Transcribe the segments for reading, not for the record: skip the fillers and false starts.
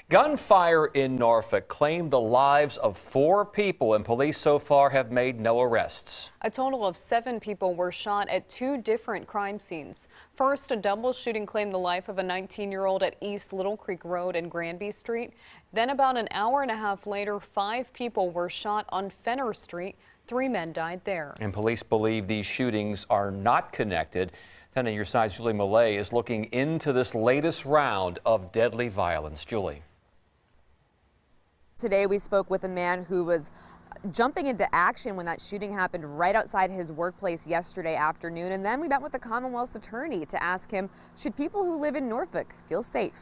Gunfire in Norfolk claimed the lives of 4 people, and police so far have made no arrests. A total of 7 people were shot at 2 different crime scenes. First, a double shooting claimed the life of a 19-year-old at East Little Creek Road and Granby Street. Then about an hour and a half later, 5 people were shot on Fenner Street. 3 men died there. And police believe these shootings are not connected. 10 on your side's Julie Millet is looking into this latest round of deadly violence. Julie. Today we spoke with a man who was jumping into action when that shooting happened right outside his workplace yesterday afternoon. And then we met with the Commonwealth's attorney to ask him, should people who live in Norfolk feel safe?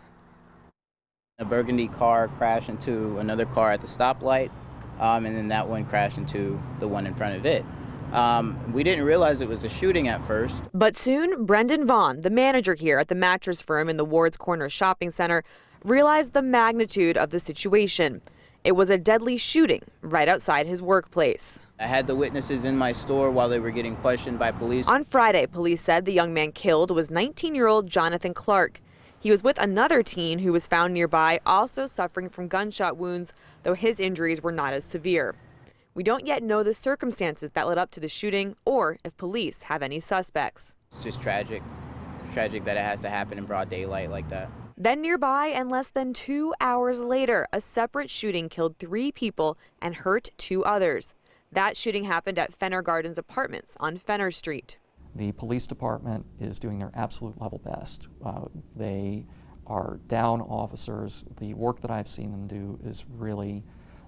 A burgundy car crashed into another car at the stoplight, and then that one crashed into the one in front of it. We didn't realize it was a shooting at first. But soon, Brendan Vaughn, the manager here at the mattress firm in the Ward's Corner shopping center, realized the magnitude of the situation. It was a deadly shooting right outside his workplace. I had the witnesses in my store while they were getting questioned by police. On Friday, police said the young man killed was 19-year-old Jonathan Clark. He was with another teen who was found nearby, also suffering from gunshot wounds, though his injuries were not as severe. We don't yet know the circumstances that led up to the shooting or if police have any suspects. It's just tragic. Tragic that it has to happen in broad daylight like that. Then nearby, and less than 2 hours later, a separate shooting killed 3 people and hurt 2 others. That shooting happened at Fenner Gardens Apartments on Fenner Street. The police department is doing their absolute level best. They are down officers. The work that I've seen them do is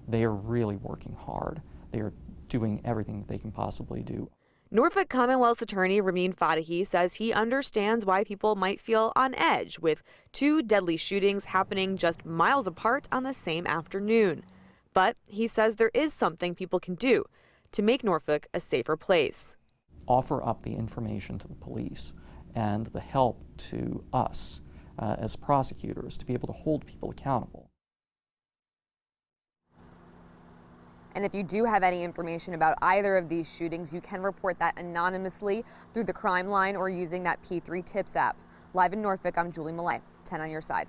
they are really working hard. They are doing everything that they can possibly do. Norfolk Commonwealth's attorney Ramin Fadahi says he understands why people might feel on edge with 2 deadly shootings happening just miles apart on the same afternoon. But he says there is something people can do to make Norfolk a safer place. Offer up the information to the police and the help to us as prosecutors to be able to hold people accountable. And if you do have any information about either of these shootings, you can report that anonymously through the crime line or using that P3 Tips app. Live in Norfolk, I'm Julie Millet, 10 on your side.